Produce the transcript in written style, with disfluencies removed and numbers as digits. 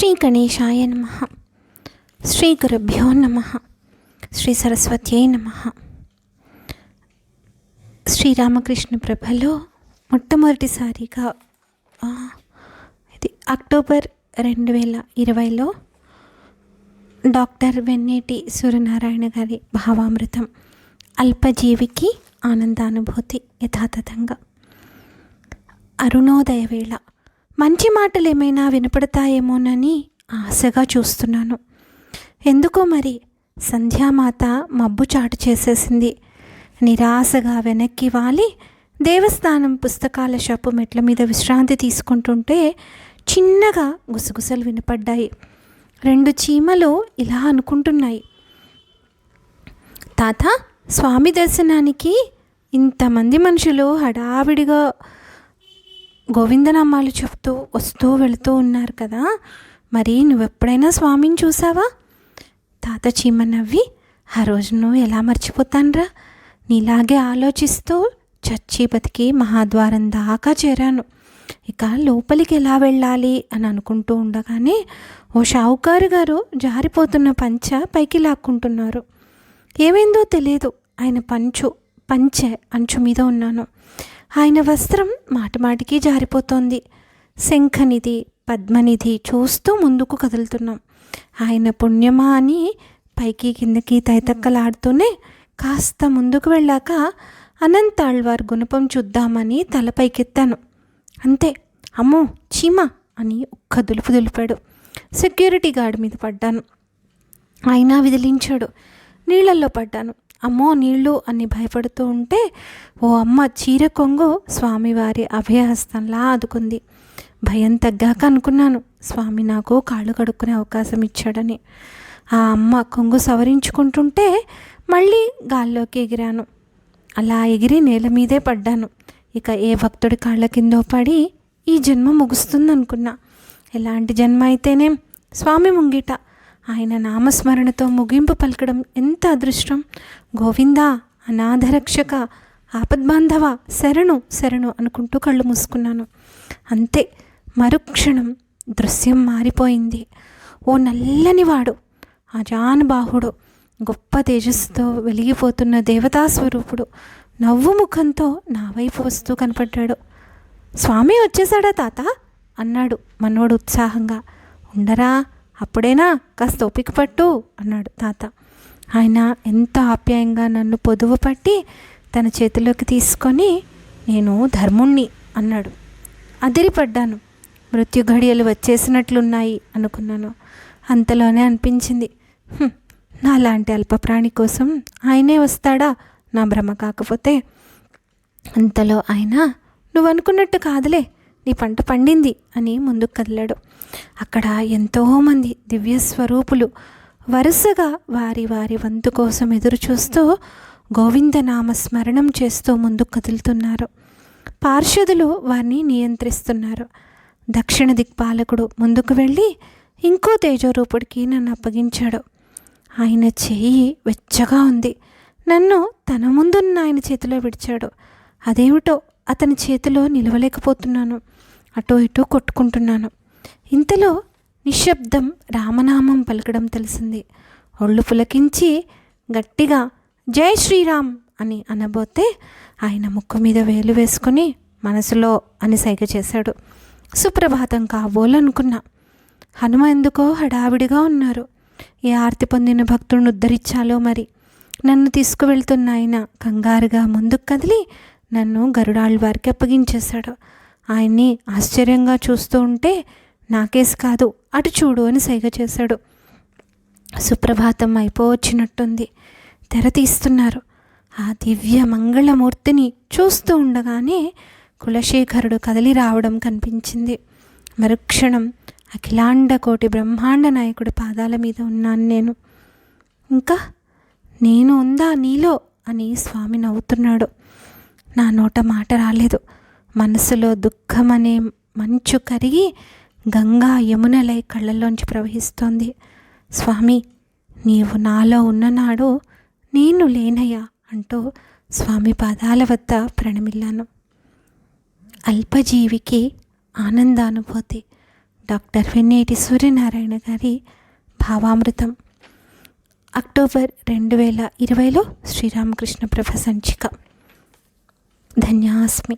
శ్రీ గణేశాయ నమః. శ్రీ గురుభ్యో నమః. శ్రీ సరస్వత్యై నమః. శ్రీరామకృష్ణ ప్రభలో మొట్టమొదటిసారిగా ఇది అక్టోబర్ 2020లో డాక్టర్ వెన్నేటి సూర్యనారాయణ గారి భావామృతం అల్పజీవికి ఆనందానుభూతి యథాతథంగా. అరుణోదయ వేళ మంచి మాటలు ఏమైనా వినపడతాయేమోనని ఆశగా చూస్తున్నాను. ఎందుకో మరి సంధ్యామాత మబ్బు చాటు చేసేసింది. నిరాశగా వెనక్కి వాలి దేవస్థానం పుస్తకాల షాపు మెట్ల మీద విశ్రాంతి తీసుకుంటుంటే చిన్నగా గుసగుసలు వినపడ్డాయి. 2 చీమలు ఇలా అనుకుంటున్నాయి, తాత స్వామి దర్శనానికి ఇంతమంది మనుషులు హడావిడిగా గోవిందనామాలు చెప్తూ వస్తూ వెళుతూ ఉన్నారు కదా, మరి నువ్వెప్పుడైనా స్వామిని చూసావా? తాత చీమ నవ్వి, ఆ రోజు నువ్వు ఎలా మర్చిపోతాన్రా, నీలాగే ఆలోచిస్తూ చచ్చి బతికి మహాద్వారం దాకా చేరాను. ఇక లోపలికి ఎలా వెళ్ళాలి అని అనుకుంటూ ఉండగానే ఓ షావుకారు గారు జారిపోతున్న పంచ పైకి లాక్కుంటున్నారు. ఏమైందో తెలియదు, ఆయన పంచె అంచు మీద ఉన్నాను. ఆయన వస్త్రం మాటిమాటికి జారిపోతోంది. శంఖనిధి పద్మనిధి చూస్తూ ముందుకు కదులుతున్నాం. ఆయన పుణ్యమా అని పైకి కిందకి తైతక్కలాడుతూనే కాస్త ముందుకు వెళ్ళాక అనంతాళ్వార్ గుణపం చూద్దామని తల పైకెత్తాను. అంతే, అమ్మో చీమ అని ఒక్క దులుపు దులిపాడు. సెక్యూరిటీ గార్డ్ మీద పడ్డాను. ఆయన విదిలించాడు. నీళ్ళల్లో పడ్డాను. అమ్మో నీళ్ళు అని భయపడుతూ ఉంటే ఓ అమ్మ చీర కొంగు స్వామివారి అభయహస్తంలా ఆదుకుంది. భయం తగ్గాక అనుకున్నాను, స్వామి నాకు కాళ్ళు కడుక్కునే అవకాశం ఇచ్చాడని. ఆ అమ్మ కొంగు సవరించుకుంటుంటే మళ్ళీ గాల్లోకి ఎగిరాను. అలా ఎగిరి నేల మీదే పడ్డాను. ఇక ఏ భక్తుడి కాళ్ళ కిందో పడి ఈ జన్మ ముగుస్తుందనుకున్నా. ఎలాంటి జన్మ అయితేనేం స్వామి ముంగిట ఆయన నామస్మరణతో ముగింపు పలకడం ఎంత అదృష్టం. గోవిందా, అనాథరక్షక, ఆపద్బాంధవ, శరణు శరణు అనుకుంటూ కళ్ళు మూసుకున్నాను. అంతే, మరుక్షణం దృశ్యం మారిపోయింది. ఓ నల్లనివాడు, అజానుబాహుడు, గొప్ప తేజస్సుతో వెలిగిపోతున్న దేవతా స్వరూపుడు నవ్వు ముఖంతో నా వైపు వస్తూ కనపడ్డాడు. స్వామి వచ్చేసాడా తాత అన్నాడు మనోడు ఉత్సాహంగా. ఉండరా, అప్పుడేనా, కాస్త ఓపిక పట్టు అన్నాడు తాత. ఆయన ఎంత ఆప్యాయంగా నన్ను పొదువు పట్టి తన చేతిలోకి తీసుకొని, నేను ధర్ముణ్ణి అన్నాడు. అదిరిపడ్డాను. మృత్యు ఘడియలు వచ్చేసినట్లున్నాయి అనుకున్నాను. అంతలోనే అనిపించింది, నాలాంటి అల్పప్రాణి కోసం ఆయనే వస్తాడా, నా భ్రమ కాకపోతే. అంతలో ఆయన, నువ్వు అనుకున్నట్టు కాదులే, నీ పంట పండింది అని ముందుకు కదిలాడు. అక్కడ ఎంతోమంది దివ్య స్వరూపులు వరుసగా వారి వారి వంతు కోసం ఎదురు చూస్తూ గోవిందనామ స్మరణం చేస్తూ ముందుకు కదులుతున్నారు. పార్షదులు వారిని నియంత్రిస్తున్నారు. దక్షిణ దిక్పాలకుడు ముందుకు వెళ్ళి ఇంకో తేజోరూపుడికి నన్ను అప్పగించాడు. ఆయన చెయ్యి వెచ్చగా ఉంది. నన్ను తన ముందున్న ఆయన చేతిలో విడిచాడు. అదేమిటో అతని చేతిలో నిలవలేకపోతున్నాను. అటో ఇటో కొట్టుకుంటున్నాను. ఇంతలో నిశ్శబ్దం రామనామం పలకడం తెలిసింది. ఒళ్ళు పులకించి గట్టిగా జై శ్రీరామ్ అని అనబోతే ఆయన ముక్కు మీద వేలు వేసుకొని మనసులో అని సైగ చేశాడు. సుప్రభాతం కాబోలనుకున్నా. హనుమ ఎందుకో హడావిడిగా ఉన్నారు. ఏ ఆర్తి పొందిన భక్తుడిని ఉద్ధరించాలో మరి. నన్ను తీసుకువెళ్తున్న ఆయన కంగారుగా ముందుకు కదిలి నన్ను గరుడాళ్వారికి అప్పగించేశాడు. ఆయన్ని ఆశ్చర్యంగా చూస్తూ ఉంటే నాకేసి కాదు, అటు చూడు అని సైగ చేశాడు. సుప్రభాతం అయిపోవచ్చినట్టుంది. తెర తీస్తున్నారు. ఆ దివ్య మంగళమూర్తిని చూస్తూ ఉండగానే కులశేఖరుడు కదిలి రావడం కనిపించింది. మరుక్షణం అఖిలాండ కోటి బ్రహ్మాండ నాయకుడి పాదాల మీద ఉన్నాను నేను. ఇంకా నేను ఉందా నీలో అని స్వామి నవ్వుతున్నాడు. నా నోట మాట రాలేదు. మనసులో దుఃఖం అనే మంచు కరిగి గంగా యమునలై కళ్ళల్లోంచి ప్రవహిస్తోంది. స్వామి, నీవు నాలో ఉన్ననాడు నేను లేనయ్యా అంటూ స్వామి పాదాల వద్ద ప్రణమిల్లాను. అల్పజీవికి ఆనందానుభూతి. డాక్టర్ వెన్నేటి సూర్యనారాయణ గారి భావామృతం, అక్టోబర్ 2020లో శ్రీరామకృష్ణ ప్రభ సంచిక. ధన్యాస్మి.